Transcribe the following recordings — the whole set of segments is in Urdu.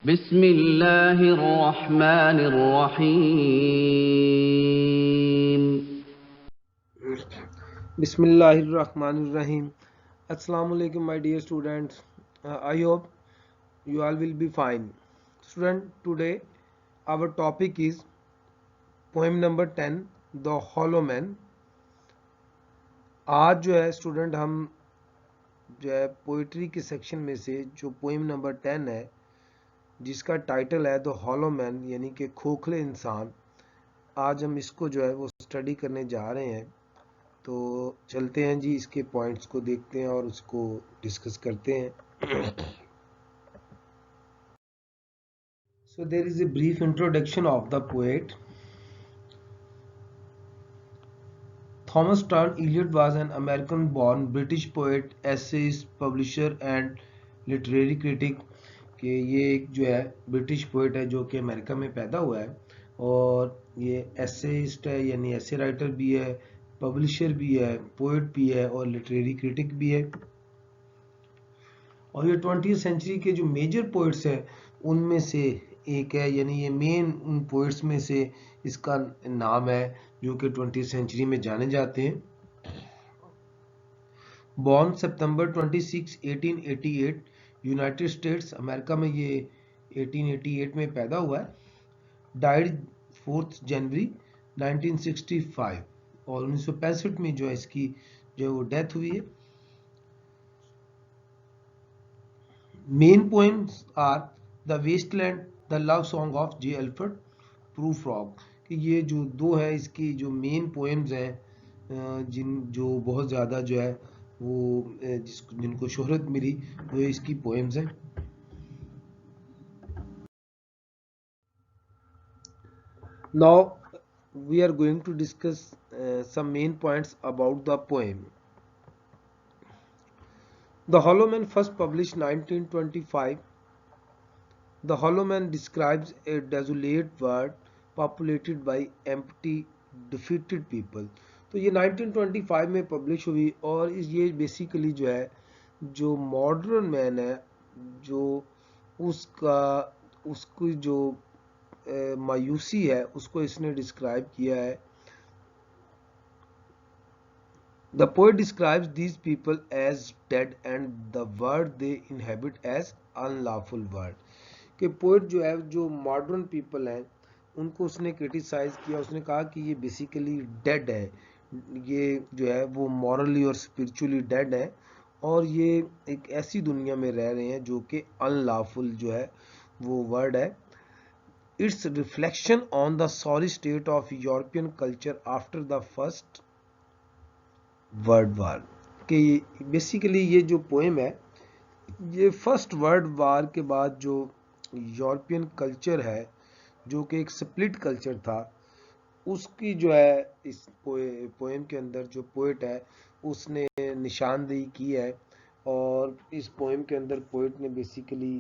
بسم اللہ الرحمن الرحیم. بسم اللہ الرحمن الرحیم. Assalamu alaikum my dear students. I hope you all will be fine. Student, today our topic is poem number 10, The Hollow Man. آج جو ہے اسٹوڈنٹ ہم جو ہے پوئٹری کے سیکشن میں سے جو پوئم نمبر 10 ہے جس کا ٹائٹل ہے The Hollow Man یعنی کہ کھوکھلے انسان، آج ہم اس کو جو ہے وہ اسٹڈی کرنے جا رہے ہیں. تو چلتے ہیں جی، اس کے پوائنٹس کو دیکھتے ہیں اور اس کو ڈسکس کرتے ہیں. So there is a brief introduction of the poet. Thomas Stern Eliot was an American-born British poet, essayist, publisher and literary critic. کہ یہ ایک جو ہے برٹش پوئٹ ہے جو کہ امریکہ میں پیدا ہوا ہے، اور یہ ایسیسٹ ہے یعنی ایسے رائٹر بھی ہے، پبلشر بھی ہے، پوئٹ بھی ہے اور لٹریری کرٹک بھی ہے. اور یہ 20th سینچری کے جو میجر پوئٹس ہیں ان میں سے ایک ہے، یعنی یہ مین ان پوئٹس میں سے اس کا نام ہے جو کہ 20th سینچری میں جانے جاتے ہیں. بورن سپتمبر 26 1888 یونائٹڈ اسٹیٹس امریکہ میں یہ 1888 میں پیدا ہوا ہے. ڈائیڈ 4 جنوری 1965 اور 1965 میں جو ہے اس کی جو ہے وہ ڈیتھ ہوئی ہے. Main poems are the Waste Land, the Love Song of J Alfred, Prufrock. کہ یہ جو دو ہے اس کی جو مین پوئمز ہیں جو بہت زیادہ جو ہے وہ جن کو شہرت ملی وہ اس کی پوئمز ہیں. Now we are going to discuss some main points about the poem. The Hollow Man, first published 1925. The Hollow Man describes a desolate world populated by empty, defeated people. تو یہ 1925 میں پبلش ہوئی اور یہ بیسیکلی جو ہے جو ماڈرن مین ہے جو اس کی جو مایوسی ہے اس کو اس نے ڈسکرائب کیا ہے. The poet describes these people as dead and the world they inhabit as unlawful world. کہ پوئٹ جو ہے جو ماڈرن پیپل ہیں ان کو اس نے کرٹیسائز کیا، اس نے کہا کہ یہ بیسیکلی ڈیڈ ہے، یہ جو ہے وہ مورلی اور اسپرچولی ڈیڈ ہے اور یہ ایک ایسی دنیا میں رہ رہے ہیں جو کہ انلافل جو ہے وہ ورڈ ہے. Its reflection on the sorry state of European culture after the first world war. کہ بیسیکلی یہ جو پوئم ہے یہ فرسٹ ورلڈ وار کے بعد جو یورپین کلچر ہے جو کہ ایک سپلٹ کلچر تھا اس کی جو ہے اس پوئم کے اندر جو پوئٹ ہے اس نے نشاندہی کی ہے. اور اس پوئم کے اندر پوئٹ نے بیسیکلی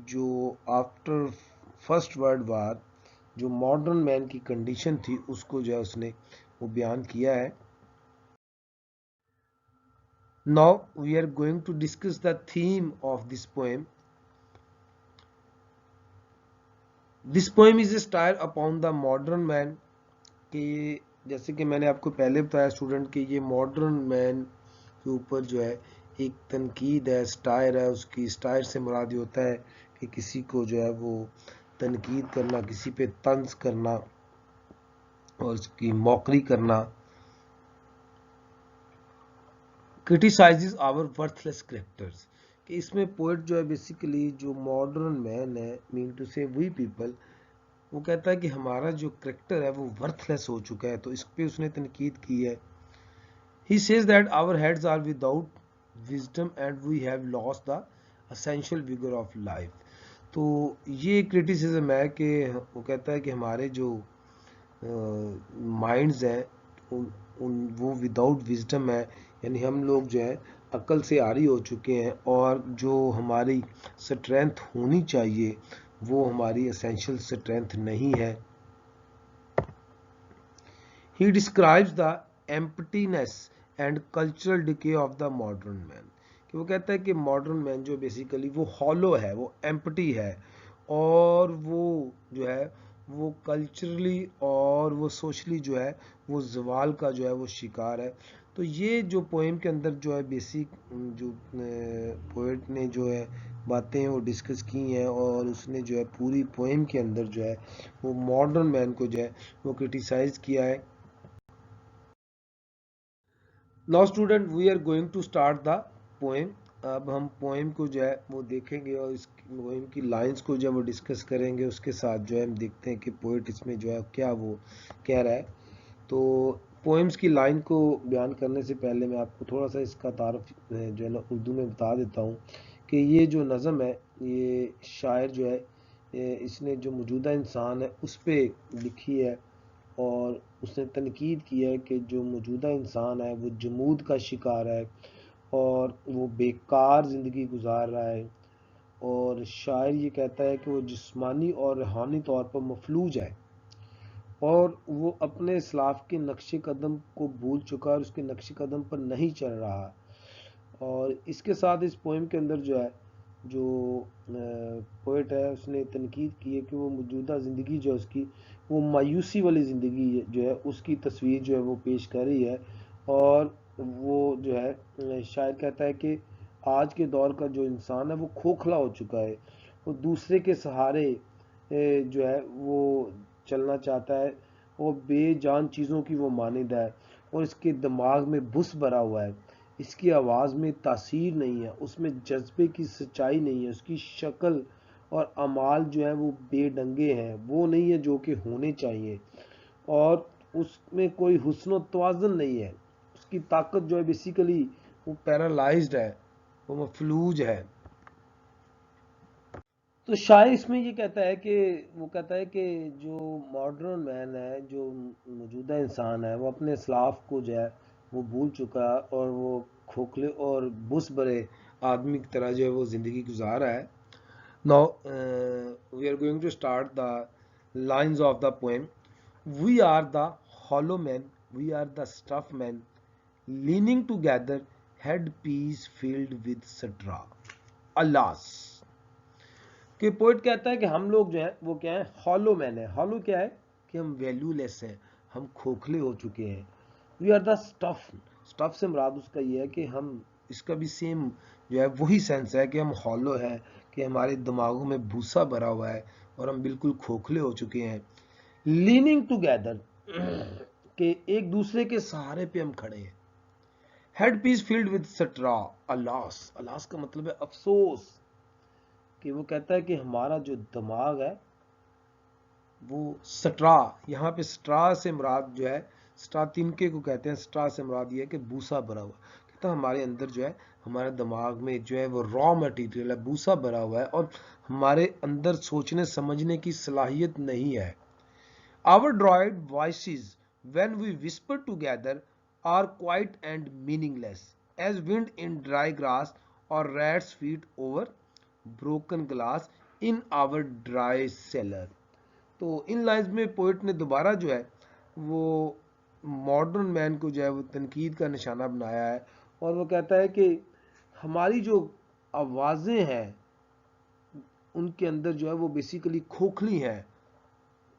جو آفٹر فرسٹ ورلڈ وار جو ماڈرن مین کی کنڈیشن تھی اس کو جو ہے اس نے وہ بیان کیا ہے. Now we are going to discuss the theme of this poem. This poem is a satire upon the modern man. کہ جیسے کہ میں نے آپ کو پہلے بتایا اسٹوڈنٹ کہ یہ ماڈرن مین کے اوپر جو ہے ایک تنقید ہے، سٹائر ہے. اس کی سٹائر سے مراد یہ ہوتا ہے کہ کسی کو جو ہے وہ تنقید کرنا، کسی پہ طنز کرنا اور اس کی موکری کرنا. criticizes our worthless characters. کہ اس میں پوئٹ جو ہے بیسیکلی جو ماڈرن مین ہے مین ٹو سے وی پیپل وہ کہتا ہے کہ ہمارا جو کریکٹر ہے وہ ورتھ لیس ہو چکا ہے، تو اس پہ اس نے تنقید کی ہے. He says that our heads are without wisdom and we have lost the essential vigor of life. تو یہ کرٹیسزم ہے کہ وہ کہتا ہے کہ ہمارے جو مائنڈز ہیں وہ وداؤٹ وزڈم ہے، یعنی ہم لوگ جو ہے عقل سے عاری ہو چکے ہیں اور جو ہماری سٹرینتھ ہونی چاہیے وہ ہماری اسینشل سٹرینتھ نہیں ہے. He describes the emptiness and cultural decay of the modern man. کہ وہ کہتا ہے کہ ماڈرن مین جو بیسیکلی وہ ہالو ہے، وہ ایمپٹی ہے اور وہ جو ہے وہ کلچرلی اور وہ سوشلی جو ہے وہ زوال کا جو ہے وہ شکار ہے. تو یہ جو پوئم کے اندر جو ہے بیسک جو پوئٹ نے جو ہے باتیں وہ ڈسکس کی ہیں اور اس نے جو ہے پوری پوئم کے اندر جو ہے وہ ماڈرن مین کو جو ہے وہ کرٹیسائز کیا ہے. Now student we are going to start the poem. اب ہم پوئم کو جو ہے وہ دیکھیں گے اور اس پوئم کی لائنز کو جو ہے وہ ڈسکس کریں گے. اس کے ساتھ جو ہے ہم دیکھتے ہیں کہ پوئٹ اس میں جو ہے کیا وہ کہہ رہا ہے. تو پوئمز کی لائن کو بیان کرنے سے پہلے میں آپ کو تھوڑا سا اس کا تعارف جو ہے نا اردو میں بتا دیتا ہوں کہ یہ جو نظم ہے یہ شاعر جو ہے اس نے جو موجودہ انسان ہے اس پہ لکھی ہے اور اس نے تنقید کی ہے کہ جو موجودہ انسان ہے وہ جمود کا شکار ہے اور وہ بیکار زندگی گزار رہا ہے. اور شاعر یہ کہتا ہے کہ وہ جسمانی اور روحانی طور پر مفلوج ہے اور وہ اپنے اسلاف کے نقش قدم کو بھول چکا اور اس کے نقش قدم پر نہیں چل رہا. اور اس کے ساتھ اس پوئم کے اندر جو ہے جو پوئٹ ہے اس نے تنقید کی ہے کہ وہ موجودہ زندگی جو ہے اس کی وہ مایوسی والی زندگی جو ہے اس کی تصویر جو ہے وہ پیش کر رہی ہے. اور وہ جو ہے شاعر کہتا ہے کہ آج کے دور کا جو انسان ہے وہ کھوکھلا ہو چکا ہے. وہ دوسرے کے سہارے جو ہے وہ چلنا چاہتا ہے اور بے جان چیزوں کی وہ مانند ہے اور اس کے دماغ میں بس بھرا ہوا ہے. اس کی آواز میں تاثیر نہیں ہے, اس میں جذبے کی سچائی نہیں ہے, اس کی شکل اور اعمال جو ہے وہ بے ڈنگے ہیں, وہ نہیں ہے جو کہ ہونے چاہیے, اور اس میں کوئی حسن و توازن نہیں ہے. اس کی طاقت جو ہے بیسیکلی وہ پیرالائزڈ ہے, وہ مفلوج ہے. تو شاعر اس میں یہ کہتا ہے کہ وہ کہتا ہے کہ جو ماڈرن مین ہے, جو موجودہ انسان ہے, وہ اپنے اسلاف کو جو ہے وہ بھول چکا اور وہ کھوکھلے اور بس برے آدمی کی طرح جو ہے وہ زندگی گزار رہا ہے. Now we are going to start the lines of the poem. We are the hollow men, we are the stuff men, leaning together, headpiece filled with straw. Alas! کہ پوئٹ کہتا ہے کہ ہم لوگ جو ہیں وہ کیا ہیں, ہالو مین ہے. ہالو کیا ہے کہ ہم ویلیو لیس ہیں, ہم کھوکھلے ہو چکے ہیں. We are the stuff. Stuff سے مراد اس کا یہ ہے کہ ہم, اس کا بھی سیم جو ہے وہی سینس ہے کہ ہم ہالو ہیں, کہ ہمارے دماغوں میں بھوسا بھرا ہوا ہے اور ہم بالکل کھوکھلے ہو چکے ہیں. لیننگ ٹوگیدر کہ ایک دوسرے کے سہارے پہ ہم کھڑے ہیں. Head piece filled with straw. Alas, alas کا مطلب ہے افسوس. کہ وہ کہتا ہے کہ ہمارا جو دماغ ہے وہ سٹرا, یہاں پہ سٹرا سے مراد جو ہے سٹرا تنکے کو کہتے ہیں. سٹرا سے مراد یہ ہے کہ بوسا بھرا ہوا. کہتا ہے ہمارے اندر جو ہے, ہمارے دماغ میں جو ہے وہ را مٹیریل ہے, بوسا بھرا ہوا ہے, اور ہمارے اندر سوچنے سمجھنے کی صلاحیت نہیں ہے. Our droid voices when we whisper together are quiet and meaningless as wind in dry grass or rat's feet over broken glass in our dry cellar. تو ان لائنز میں پوئٹ نے دوبارہ جو ہے وہ ماڈرن مین کو جو ہے وہ تنقید کا نشانہ بنایا ہے, اور وہ کہتا ہے کہ ہماری جو آوازیں ہیں ان کے اندر جو ہے وہ بیسیکلی کھوکھلی ہیں,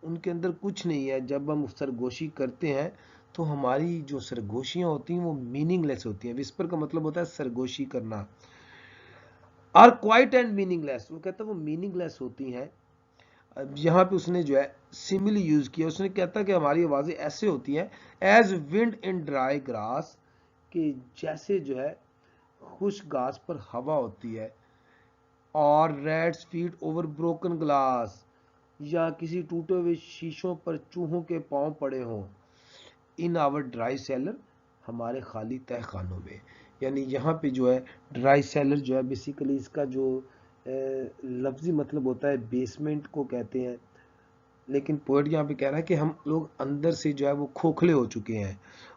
ان کے اندر کچھ نہیں ہے. جب ہم سرگوشی کرتے ہیں تو ہماری جو سرگوشیاں ہوتی ہیں وہ میننگ لیس ہوتی ہیں. وسپر کا مطلب ہوتا ہے سرگوشی کرنا. آر کوائٹ اینڈ میننگ لیس, وہ کہتا ہے وہ میننگ لیس ہوتی ہیں. یہاں پہ اس نے جو ہے سملی یوز کیا. اس نے کہتا ہے کہ ہماری آوازیں ایسے ہوتی ہیں ایز ونڈ ان ڈرائی گراس, کہ جیسے جو ہے خشک گھاس پر ہوا ہوتی ہے, اور rats feet over broken glass, یا کسی ٹوٹے ہوئے شیشوں پر چوہوں کے پاؤں پڑے ہوں. ان آور ڈرائی سیلر, ہمارے خالی تہ خانوں میں. یعنی یہاں پہ جو ہے ڈرائی سیلر جو ہے بیسیکلی اس کا جو لفظی مطلب ہوتا ہے بیسمنٹ کو کہتے ہیں, لیکن پوئٹ یہاں پہ کہہ رہا ہے کہ ہم لوگ اندر سے جو ہے وہ کھوکھلے ہو چکے ہیں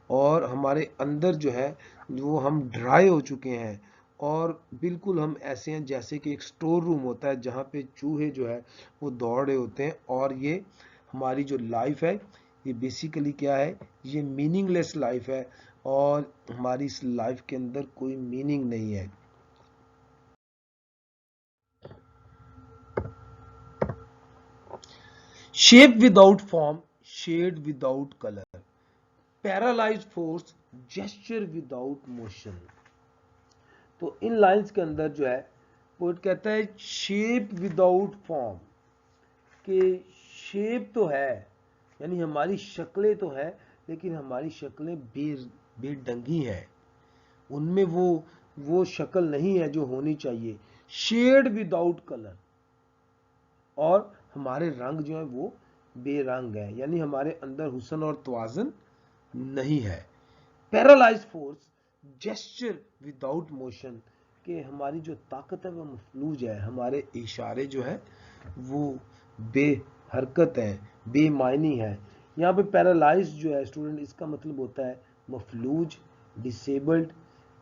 اور ہمارے اندر جو ہے وہ ہم ڈرائی ہو چکے ہیں, اور بالکل ہم ایسے ہیں جیسے کہ ایک سٹور روم ہوتا ہے جہاں پہ چوہے جو ہے وہ دوڑ رہے ہوتے ہیں. اور یہ ہماری جو لائف ہے یہ بیسیکلی کیا ہے, یہ میننگ لیس لائف ہے, اور ہماری اس لائف کے اندر کوئی میننگ نہیں ہے. shape without form, shade without color, paralyzed force, gesture without motion. تو ان لائنز کے اندر جو ہے پوئٹ کہتا ہے شیپ وداؤٹ فارم، کہ شیپ تو ہے یعنی ہماری شکلیں تو ہے لیکن ہماری شکلیں بے ڈنگی ہیں، ان میں وہ شکل نہیں ہے جو ہونی چاہیے. شیڈ وداؤٹ کلر، اور ہمارے رنگ جو ہیں وہ بے رنگ ہیں، یعنی ہمارے اندر حسن اور توازن نہیں ہے. Paralysed force, gesture without motion, کہ ہماری جو طاقت ہے وہ مفلوج ہے، ہمارے اشارے جو ہے وہ بے حرکت ہیں، بے معنی ہے. یہاں پہ پیرالائز جو ہے اسٹوڈنٹ، اس کا مطلب ہوتا ہے مفلوج، ڈسیبلڈ.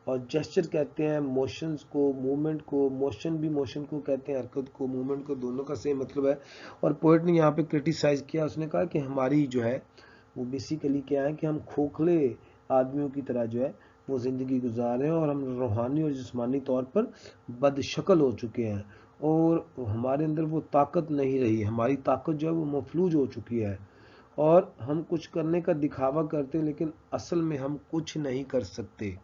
اور جیسچر کہتے ہیں موشنز کو، موومنٹ کو. موشن بھی موشن کو کہتے ہیں، حرکت کو، موومنٹ کو، دونوں کا سیم مطلب ہے. اور پوئٹ نے یہاں پہ کرٹیسائز کیا، اس نے کہا کہ ہماری جو ہے وہ بیسیکلی کیا ہے کہ ہم کھوکھلے آدمیوں کی طرح جو ہے وہ زندگی گزار رہے ہیں، اور ہم روحانی اور جسمانی طور پر بد شکل ہو چکے ہیں، اور ہمارے اندر وہ طاقت نہیں رہی، ہماری طاقت جو ہے وہ مفلوج ہو چکی ہے، اور ہم کچھ کرنے کا دکھاوا کرتے ہیں لیکن اصل میں ہم کچھ نہیں کر سکتے.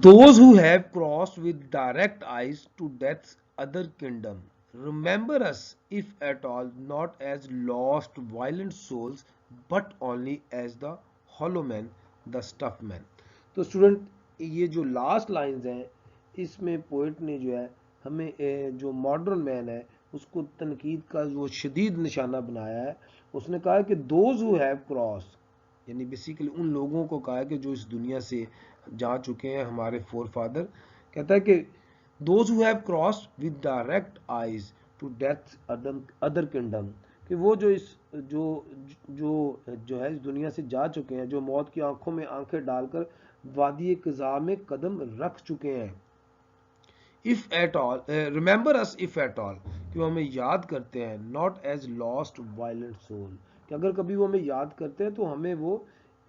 Those who have crossed with direct eyes to death's other kingdom, remember us, if at all, not as lost violent souls, but only as the hollow man, the stuff man. تو اسٹوڈنٹ یہ جو لاسٹ لائنز ہیں اس میں پوئٹ نے جو ہے ہمیں جو ماڈرن مین ہے اس کو تنقید کا وہ شدید نشانہ بنایا ہے. اس نے کہا کہ دوز ہو ہیو کراس، یعنی بیسیکلی ان لوگوں کو کہا کہ جو اس دنیا سے جا چکے ہیں، ہمارے فور فادر. کہتا ہے کہ those who have cross with direct eyes to death other kingdom, کہ وہ جو جو ہے اس دنیا سے جا چکے ہیں، جو موت کی آنکھوں میں آنکھیں ڈال کر وادی قضاء میں قدم رکھ چکے ہیں. if at all remember us if at all، کہ وہ ہمیں یاد کرتے ہیں، not as lost violent soul، کہ اگر کبھی وہ ہمیں یاد کرتے ہیں تو ہمیں وہ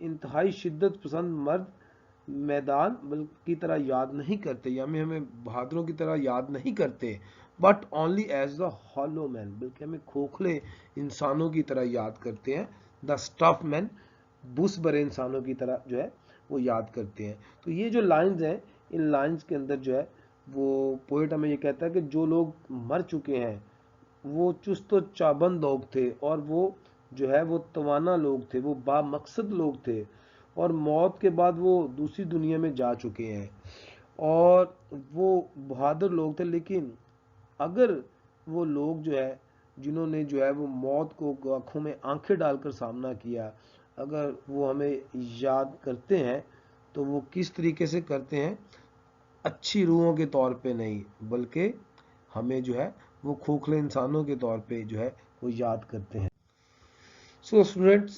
انتہائی شدت پسند مرد میدان کی طرح یاد نہیں کرتے، یا ہمیں بہادروں کی طرح یاد نہیں کرتے، بٹ اونلی ایز دا ہالو مین، بلکہ ہمیں کھوکھلے انسانوں کی طرح یاد کرتے ہیں، دا اسٹف مین، بس برے انسانوں کی طرح جو ہے وہ یاد کرتے ہیں. تو یہ جو لائنز ہیں ان لائنز کے اندر جو ہے وہ پوئٹ ہمیں یہ کہتا ہے کہ جو لوگ مر چکے ہیں وہ چست و چابند لوگ تھے، اور وہ جو ہے وہ توانا لوگ تھے، وہ با مقصد لوگ تھے، اور موت کے بعد وہ دوسری دنیا میں جا چکے ہیں، اور وہ بہادر لوگ تھے. لیکن اگر وہ لوگ جو ہے جنہوں نے جو ہے وہ موت کو آنکھوں میں آنکھیں ڈال کر سامنا کیا، اگر وہ ہمیں یاد کرتے ہیں تو وہ کس طریقے سے کرتے ہیں؟ اچھی روحوں کے طور پہ نہیں، بلکہ ہمیں جو ہے وہ کھوکھلے انسانوں کے طور پہ جو ہے وہ یاد کرتے ہیں. So students,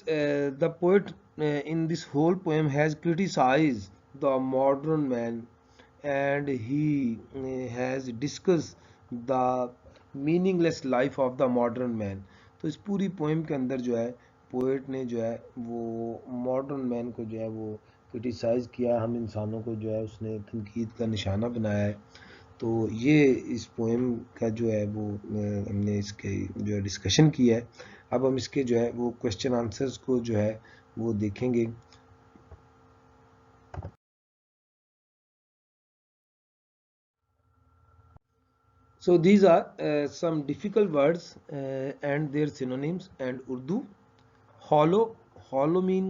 the poet in this whole poem has criticized the modern man, and he has discussed the meaningless life of the modern man. تو اس پوری پوئم کے اندر جو ہے پوئٹ نے جو ہے وہ ماڈرن مین کو جو ہے وہ کرٹیسائز کیا، ہم انسانوں کو جو ہے اس نے تنقید کا نشانہ بنایا ہے. تو یہ اس پوئم کا جو ہے وہ ہم نے اس کے جو ہے ڈسکشن کیا ہے. اب ہم اس کے جو ہے وہ کوشچن آنسرز کو جو ہے وہ دیکھیں گے. So these are some difficult words and their synonyms and Urdu. Hollow mean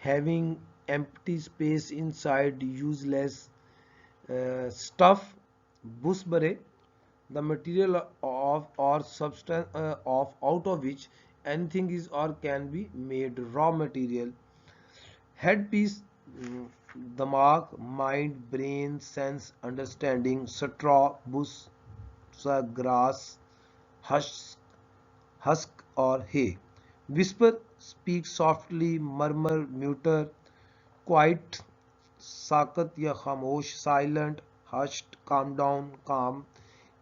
having empty space inside, useless. Stuff, busbare, the material of or substance of out of which anything is or can be made, raw material. Headpiece, damag, mind, brain, sense, understanding. Straw, bus, grass, husk or hay. Whisper, speak softly. Murmur, mutter. Quiet, ساکت یا خاموش. Silent, hushed, calm down, calm.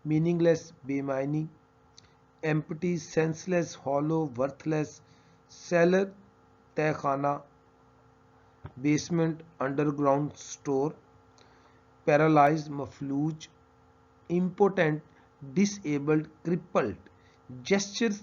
meaningless, بے معنی. empty, senseless, hollow, worthless. cellar, تہ خانہ. basement, underground store. paralyzed, مفلوج. impotent, disabled, crippled. Gestures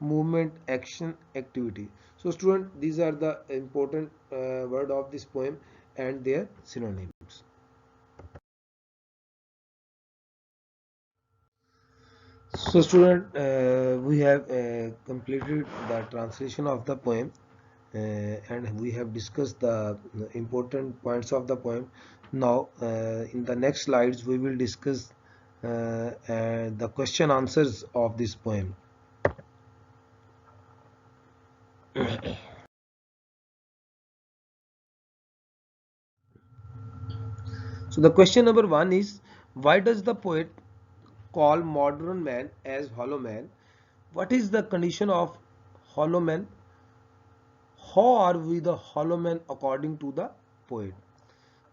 movement, action, activity. So student, these are the important word of this poem and their synonyms. So student, we have completed the translation of the poem and we have discussed the important points of the poem. Now in the next slides we will discuss the question answers of this poem. So the question number 1 is, why does the poet call modern man as hollow man? What is the condition of hollow man? How are we the hollow man according to the poet?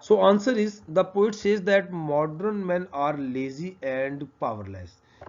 So answer is, the poet says that modern men are lazy and powerless.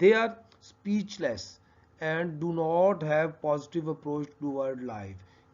They are speechless and do not have positive approach toward life.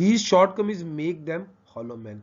These shortcomings make them hollow men.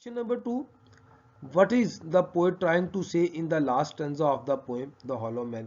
Question number 2, what is the poet trying to say in the last stanza of the poem The Hollow Man?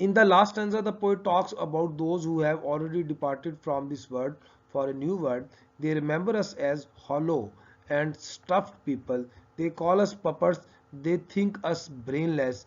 In the last stanza the poet talks about those who have already departed from this world for a new world. They remember us as hollow and stuffed people. They call us puppets. They think us brainless,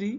3,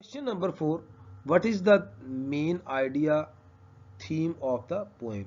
Question number 4, what is the main idea theme of the poem?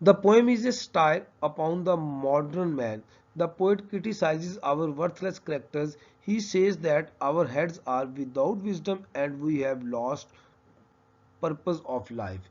The poem is a satire upon the modern man. The poet criticizes our worthless characters. He says that our heads are without wisdom and we have lost purpose of life.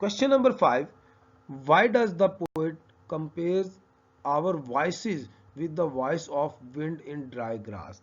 Question number 5, why does the poet compares our voices with the voice of wind in dry grass?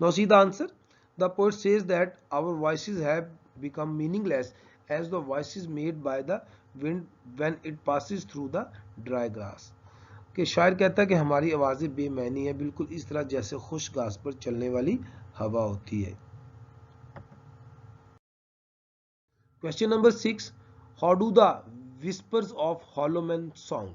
Now see the answer. The poet says that our voices have become meaningless as the voices made by the wind when it passes through the dry grass. کہ شاعر کہتا ہے کہ ہماری آوازیں بے معنی ہیں بالکل اس طرح جیسے خشک گھاس پر چلنے والی ہوا ہوتی ہے. Question number 6. How do the whispers of hollow men sound?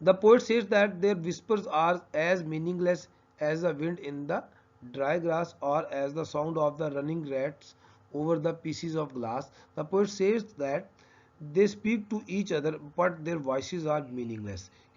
the poet says that their whispers are as meaningless as the wind in the dry grass or as the sound of the running rats over the pieces of glass. The poet says that they speak to each other but their voices are meaningless.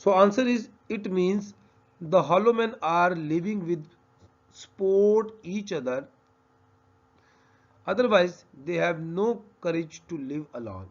So answer is it means the hollow men are living with support each other, otherwise they have no courage to live alone.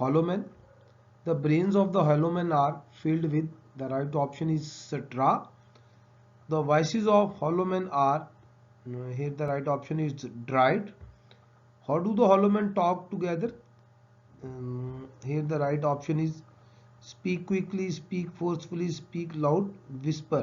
hollow man. The brains of the hollow man are filled with, the right option is straw. The voices of hollow men are, here the right option is dried. How do the hollow men talk together? Here the right option is speak quickly, speak forcefully, speak loud, whisper.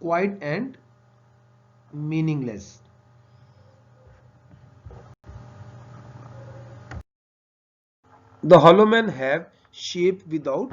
quiet and meaningless. The hollow men have shape without,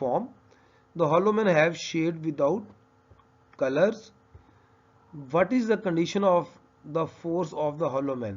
form. The hollow men have shade without colors. What is the condition of the force of the hollow man?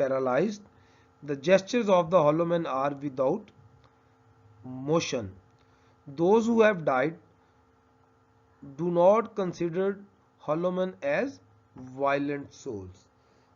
paralyzed. The gestures of the hollow man are without motion. Those who have died do not consider hollow men as violent souls.